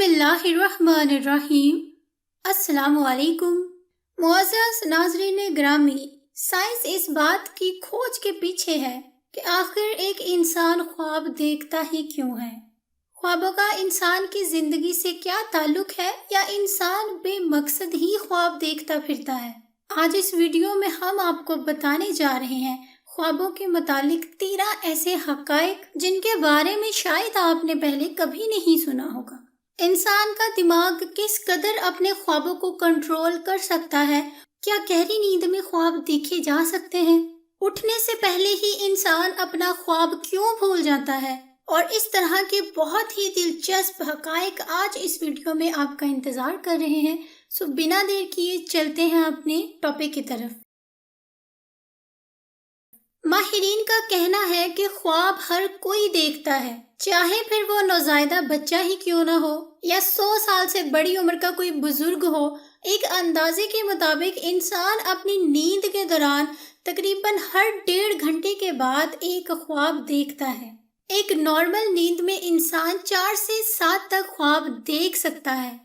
اللہ الرحمن الرحیم۔ السلام علیکم معزز ناظرین گرامی، سائنس اس بات کی کھوج کے پیچھے ہے کہ آخر ایک انسان خواب دیکھتا ہی کیوں ہے۔ خوابوں کا انسان کی زندگی سے کیا تعلق ہے، یا انسان بے مقصد ہی خواب دیکھتا پھرتا ہے؟ آج اس ویڈیو میں ہم آپ کو بتانے جا رہے ہیں خوابوں کے متعلق 13 ایسے حقائق جن کے بارے میں شاید آپ نے پہلے کبھی نہیں سنا ہوگا۔ انسان کا دماغ کس قدر اپنے خوابوں کو کنٹرول کر سکتا ہے؟ کیا گہری نیند میں خواب دیکھے جا سکتے ہیں؟ اٹھنے سے پہلے ہی انسان اپنا خواب کیوں بھول جاتا ہے؟ اور اس طرح کے بہت ہی دلچسپ حقائق آج اس ویڈیو میں آپ کا انتظار کر رہے ہیں۔ سو بنا دیر کیے چلتے ہیں اپنے ٹاپک کی طرف۔ ماہرین کا کہنا ہے کہ خواب ہر کوئی دیکھتا ہے، چاہے پھر وہ نوزائیدہ بچہ ہی کیوں نہ ہو یا 100 سال سے بڑی عمر کا کوئی بزرگ ہو۔ ایک اندازے کے مطابق انسان اپنی نیند کے دوران تقریباً ہر 1.5 گھنٹے کے بعد ایک خواب دیکھتا ہے۔ ایک نارمل نیند میں انسان 4 سے 7 تک خواب دیکھ سکتا ہے۔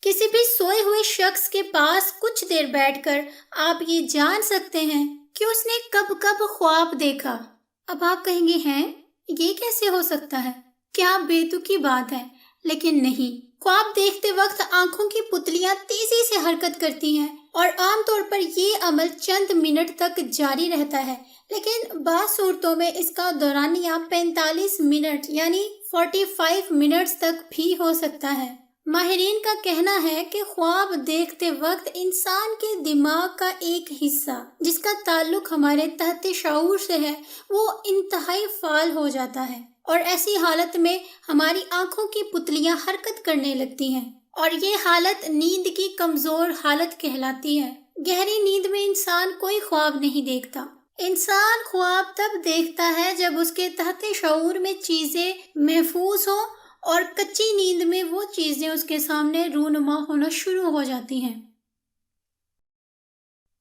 کسی بھی سوئے ہوئے شخص کے پاس کچھ دیر بیٹھ کر آپ یہ جان سکتے ہیں کہ اس نے کب کب خواب دیکھا۔ اب آپ کہیں گے ہیں یہ کیسے ہو سکتا ہے؟ کیا بے تکی بات ہے؟ لیکن نہیں، خواب دیکھتے وقت آنکھوں کی پتلیاں تیزی سے حرکت کرتی ہیں اور عام طور پر یہ عمل چند منٹ تک جاری رہتا ہے، لیکن بعض صورتوں میں اس کا دورانیہ 45 منٹ یعنی 45 منٹس تک بھی ہو سکتا ہے۔ ماہرین کا کہنا ہے کہ خواب دیکھتے وقت انسان کے دماغ کا ایک حصہ جس کا تعلق ہمارے تحت شعور سے ہے، وہ انتہائی فعال ہو جاتا ہے، اور ایسی حالت میں ہماری آنکھوں کی پتلیاں حرکت کرنے لگتی ہیں، اور یہ حالت نیند کی کمزور حالت کہلاتی ہے۔ گہری نیند میں انسان کوئی خواب نہیں دیکھتا۔ انسان خواب تب دیکھتا ہے جب اس کے تحت شعور میں چیزیں محفوظ ہوں، اور کچی نیند میں وہ چیزیں اس کے سامنے رونما ہونا شروع ہو جاتی ہیں۔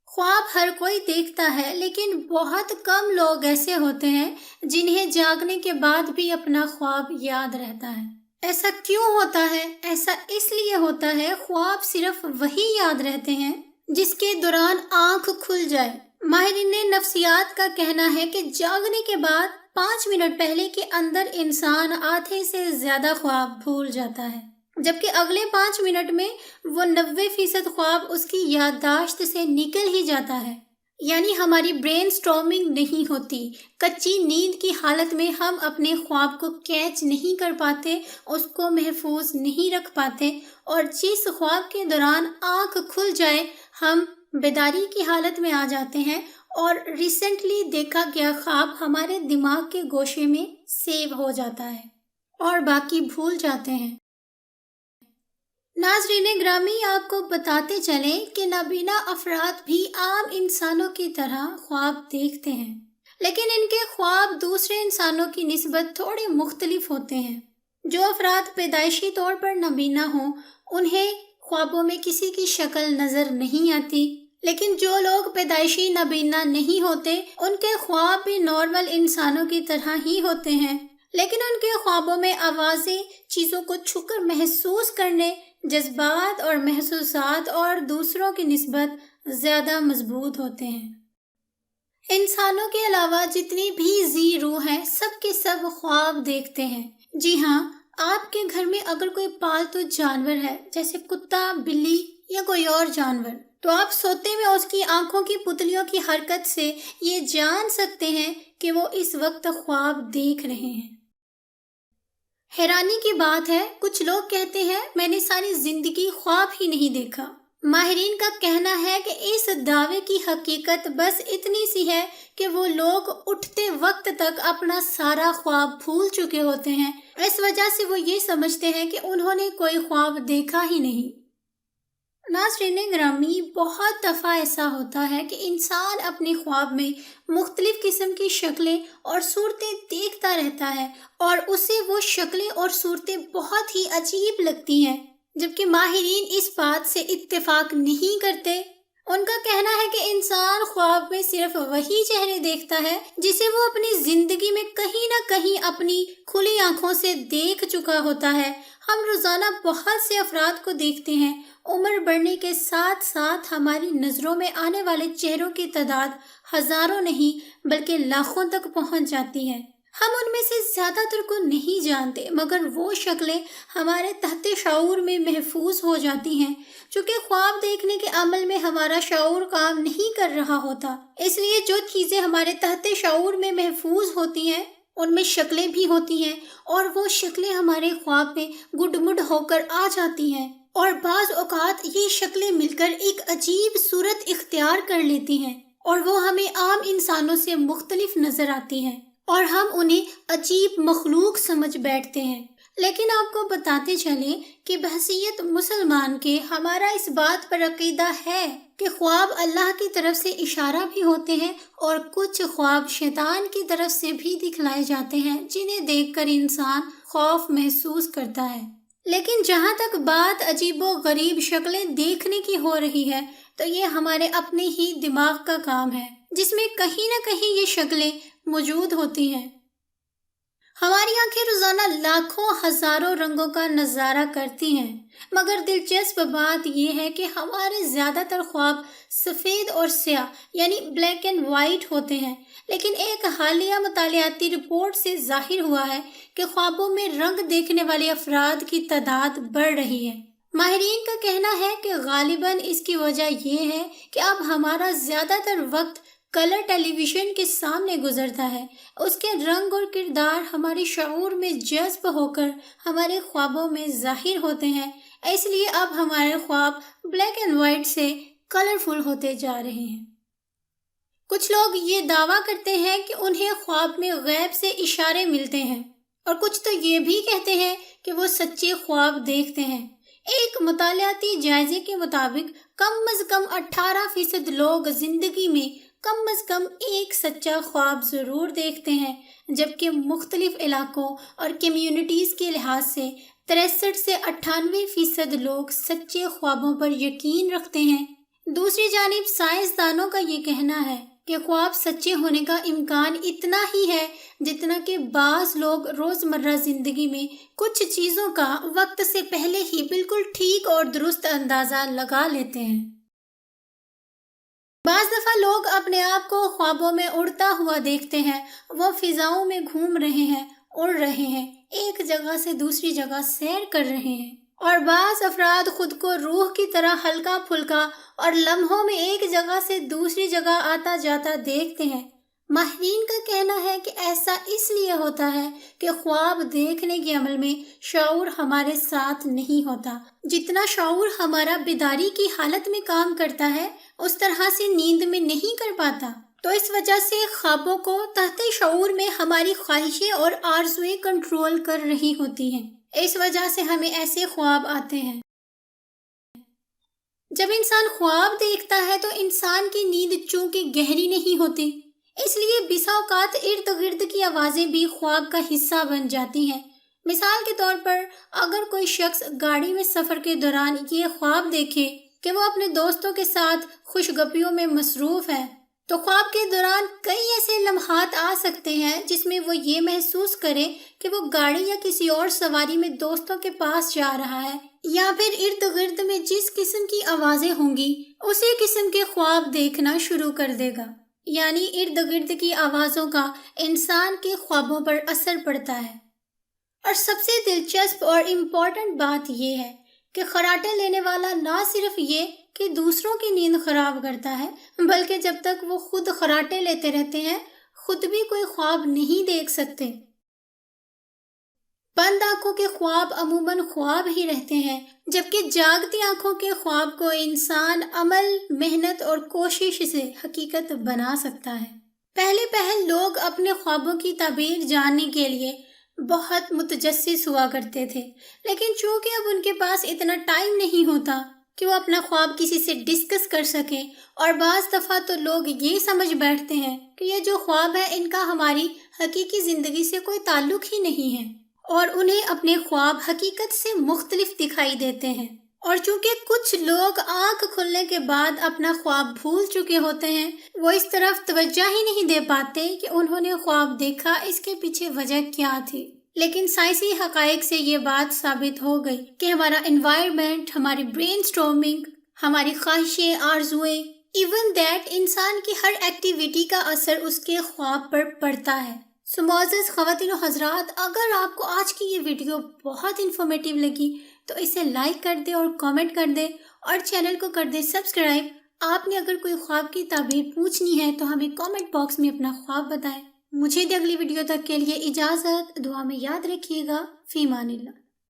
خواب ہر کوئی دیکھتا ہے، لیکن بہت کم لوگ ایسے ہوتے ہیں جنہیں جاگنے کے بعد بھی اپنا خواب یاد رہتا ہے۔ ایسا کیوں ہوتا ہے؟ ایسا اس لیے ہوتا ہے خواب صرف وہی یاد رہتے ہیں جس کے دوران آنکھ کھل جائے۔ ماہرین نفسیات کا کہنا ہے کہ جاگنے کے بعد 5 منٹ پہلے کے اندر انسان آدھے سے زیادہ خواب بھول جاتا ہے، جبکہ اگلے 5 منٹ میں وہ 90% خواب اس کی یادداشت سے نکل ہی جاتا ہے۔ یعنی ہماری برین سٹارمنگ نہیں ہوتی۔ کچی نیند کی حالت میں ہم اپنے خواب کو کیچ نہیں کر پاتے، اس کو محفوظ نہیں رکھ پاتے، اور جس خواب کے دوران آنکھ کھل جائے ہم بیداری کی حالت میں آ جاتے ہیں، اور ریسنٹلی دیکھا گیا خواب ہمارے دماغ کے گوشے میں سیو ہو جاتا ہے اور باقی بھول جاتے ہیں۔ ناظرین گرامی، آپ کو بتاتے چلیں کہ نابینا افراد بھی عام انسانوں کی طرح خواب دیکھتے ہیں، لیکن ان کے خواب دوسرے انسانوں کی نسبت تھوڑے مختلف ہوتے ہیں۔ جو افراد پیدائشی طور پر نابینا ہوں انہیں خوابوں میں کسی کی شکل نظر نہیں آتی، لیکن جو لوگ پیدائشی نابینا نہیں ہوتے ان کے خواب بھی نارمل انسانوں کی طرح ہی ہوتے ہیں، لیکن ان کے خوابوں میں آوازیں، چیزوں کو چھو کر محسوس کرنے، جذبات اور محسوسات اور دوسروں کی نسبت زیادہ مضبوط ہوتے ہیں۔ انسانوں کے علاوہ جتنی بھی ذی روح ہیں سب کے سب خواب دیکھتے ہیں۔ جی ہاں، آپ کے گھر میں اگر کوئی پالتو جانور ہے جیسے کتا، بلی یا کوئی اور جانور، تو آپ سوتے میں اس کی آنکھوں کی پتلیوں کی حرکت سے یہ جان سکتے ہیں کہ وہ اس وقت خواب دیکھ رہے ہیں۔ حیرانی کی بات ہے، کچھ لوگ کہتے ہیں میں نے ساری زندگی خواب ہی نہیں دیکھا۔ ماہرین کا کہنا ہے کہ اس دعوے کی حقیقت بس اتنی سی ہے کہ وہ لوگ اٹھتے وقت تک اپنا سارا خواب بھول چکے ہوتے ہیں، اس وجہ سے وہ یہ سمجھتے ہیں کہ انہوں نے کوئی خواب دیکھا ہی نہیں۔ ناظرین گرامی، بہت دفعہ ایسا ہوتا ہے کہ انسان اپنے خواب میں مختلف قسم کی شکلیں اور صورتیں دیکھتا رہتا ہے، اور اسے وہ شکلیں اور صورتیں بہت ہی عجیب لگتی ہیں، جبکہ ماہرین اس بات سے اتفاق نہیں کرتے۔ ان کا کہنا ہے کہ انسان خواب میں صرف وہی چہرے دیکھتا ہے جسے وہ اپنی زندگی میں کہیں نہ کہیں اپنی کھلی آنکھوں سے دیکھ چکا ہوتا ہے۔ ہم روزانہ بہت سے افراد کو دیکھتے ہیں۔ عمر بڑھنے کے ساتھ ساتھ ہماری نظروں میں آنے والے چہروں کی تعداد ہزاروں نہیں بلکہ لاکھوں تک پہنچ جاتی ہے۔ ہم ان میں سے زیادہ تر کو نہیں جانتے، مگر وہ شکلیں ہمارے تحت شعور میں محفوظ ہو جاتی ہیں۔ چونکہ خواب دیکھنے کے عمل میں ہمارا شعور کام نہیں کر رہا ہوتا، اس لیے جو چیزیں ہمارے تحت شعور میں محفوظ ہوتی ہیں ان میں شکلیں بھی ہوتی ہیں، اور وہ شکلیں ہمارے خواب میں گڈ مڈ ہو کر آ جاتی ہیں، اور بعض اوقات یہ شکلیں مل کر ایک عجیب صورت اختیار کر لیتی ہیں، اور وہ ہمیں عام انسانوں سے مختلف نظر آتی ہیں، اور ہم انہیں عجیب مخلوق سمجھ بیٹھتے ہیں۔ لیکن آپ کو بتاتے چلیں کہ بحیثیت مسلمان کے ہمارا اس بات پر عقیدہ ہے کہ خواب اللہ کی طرف سے اشارہ بھی ہوتے ہیں، اور کچھ خواب شیطان کی طرف سے بھی دکھلائے جاتے ہیں جنہیں دیکھ کر انسان خوف محسوس کرتا ہے۔ لیکن جہاں تک بات عجیب و غریب شکلیں دیکھنے کی ہو رہی ہے تو یہ ہمارے اپنے ہی دماغ کا کام ہے جس میں کہیں نہ کہیں یہ شکلیں موجود ہوتی ہیں۔ ہماری آنکھیں روزانہ لاکھوں ہزاروں رنگوں کا نظارہ کرتی ہیں، مگر دلچسپ بات یہ ہے کہ ہمارے زیادہ تر خواب سفید اور سیاہ یعنی بلیک اینڈ وائٹ ہوتے ہیں۔ لیکن ایک حالیہ مطالعاتی رپورٹ سے ظاہر ہوا ہے کہ خوابوں میں رنگ دیکھنے والے افراد کی تعداد بڑھ رہی ہے۔ ماہرین کا کہنا ہے کہ غالباً اس کی وجہ یہ ہے کہ اب ہمارا زیادہ تر وقت کلر ٹیلی ویژن کے سامنے گزرتا ہے۔ اس کے رنگ اور کردار ہمارے شعور میں جذب ہو کر ہمارے خوابوں میں ظاہر ہوتے ہیں، اس لیے اب ہمارے خواب بلیک اینڈ وائٹ سے کلرفل ہوتے جا رہے ہیں۔ کچھ لوگ یہ دعویٰ کرتے ہیں کہ انہیں خواب میں غیب سے اشارے ملتے ہیں، اور کچھ تو یہ بھی کہتے ہیں کہ وہ سچے خواب دیکھتے ہیں۔ ایک مطالعاتی جائزے کے مطابق کم از کم 18% لوگ زندگی میں کم از کم ایک سچا خواب ضرور دیکھتے ہیں، جبکہ مختلف علاقوں اور کمیونٹیز کے لحاظ سے 63 سے 98% لوگ سچے خوابوں پر یقین رکھتے ہیں۔ دوسری جانب سائنسدانوں کا یہ کہنا ہے کہ خواب سچے ہونے کا امکان اتنا ہی ہے جتنا کہ بعض لوگ روزمرہ زندگی میں کچھ چیزوں کا وقت سے پہلے ہی بالکل ٹھیک اور درست اندازہ لگا لیتے ہیں۔ بعض دفعہ لوگ اپنے آپ کو خوابوں میں اڑتا ہوا دیکھتے ہیں، وہ فضاؤں میں گھوم رہے ہیں، اڑ رہے ہیں، ایک جگہ سے دوسری جگہ سیر کر رہے ہیں، اور بعض افراد خود کو روح کی طرح ہلکا پھلکا اور لمحوں میں ایک جگہ سے دوسری جگہ آتا جاتا دیکھتے ہیں۔ ماہرین کا کہنا ہے کہ ایسا اس لیے ہوتا ہے کہ خواب دیکھنے کے عمل میں شعور ہمارے ساتھ نہیں ہوتا۔ جتنا شعور ہمارا بیداری کی حالت میں کام کرتا ہے اس طرح سے نیند میں نہیں کر پاتا، تو اس وجہ سے خوابوں کو تحت شعور میں ہماری خواہشیں اور آرزویں کنٹرول کر رہی ہوتی ہیں، اس وجہ سے ہمیں ایسے خواب آتے ہیں۔ جب انسان خواب دیکھتا ہے تو انسان کی نیند چونکہ گہری نہیں ہوتی، اس لیے بسا اوقات ارد گرد کی آوازیں بھی خواب کا حصہ بن جاتی ہیں۔ مثال کے طور پر اگر کوئی شخص گاڑی میں سفر کے دوران یہ خواب دیکھے کہ وہ اپنے دوستوں کے ساتھ خوش گپیوں میں مصروف ہے، تو خواب کے دوران کئی ایسے لمحات آ سکتے ہیں جس میں وہ یہ محسوس کرے کہ وہ گاڑی یا کسی اور سواری میں دوستوں کے پاس جا رہا ہے، یا پھر ارد گرد میں جس قسم کی آوازیں ہوں گی اسی قسم کے خواب دیکھنا شروع کر دے گا۔ یعنی ارد گرد کی آوازوں کا انسان کے خوابوں پر اثر پڑتا ہے۔ اور سب سے دلچسپ اور امپورٹنٹ بات یہ ہے کہ خراٹے لینے والا نہ صرف یہ کہ دوسروں کی نیند خراب کرتا ہے، بلکہ جب تک وہ خود خراٹے لیتے رہتے ہیں خود بھی کوئی خواب نہیں دیکھ سکتے۔ بند آنکھوں کے خواب عموماً خواب ہی رہتے ہیں، جبکہ جاگتی آنکھوں کے خواب کو انسان عمل، محنت اور کوشش سے حقیقت بنا سکتا ہے۔ پہلے لوگ اپنے خوابوں کی تعبیر جاننے کے لیے بہت متجسس ہوا کرتے تھے، لیکن چونکہ اب ان کے پاس اتنا ٹائم نہیں ہوتا کہ وہ اپنا خواب کسی سے ڈسکس کر سکیں، اور بعض دفعہ تو لوگ یہ سمجھ بیٹھتے ہیں کہ یہ جو خواب ہے ان کا ہماری حقیقی زندگی سے کوئی تعلق ہی نہیں ہے، اور انہیں اپنے خواب حقیقت سے مختلف دکھائی دیتے ہیں۔ اور چونکہ کچھ لوگ آنکھ کھلنے کے بعد اپنا خواب بھول چکے ہوتے ہیں، وہ اس طرف توجہ ہی نہیں دے پاتے کہ انہوں نے خواب دیکھا، اس کے پیچھے وجہ کیا تھی۔ لیکن سائنسی حقائق سے یہ بات ثابت ہو گئی کہ ہمارا انوائرمنٹ، ہماری برین سٹورمنگ، ہماری خواہشیں، آرزوئیں، ایون دیٹ انسان کی ہر ایکٹیویٹی کا اثر اس کے خواب پر پڑتا ہے۔ معزز خواتین و حضرات، اگر آپ کو آج کی یہ ویڈیو بہت انفارمیٹیو لگی تو اسے لائک کر دیں اور کامنٹ کر دیں اور چینل کو کر دیں سبسکرائب۔ آپ نے اگر کوئی خواب کی تعبیر پوچھنی ہے تو ہمیں کامنٹ باکس میں اپنا خواب بتائیں۔ مجھے دی اگلی ویڈیو تک کے لیے اجازت، دعا میں یاد رکھیے گا۔ فی امان اللہ۔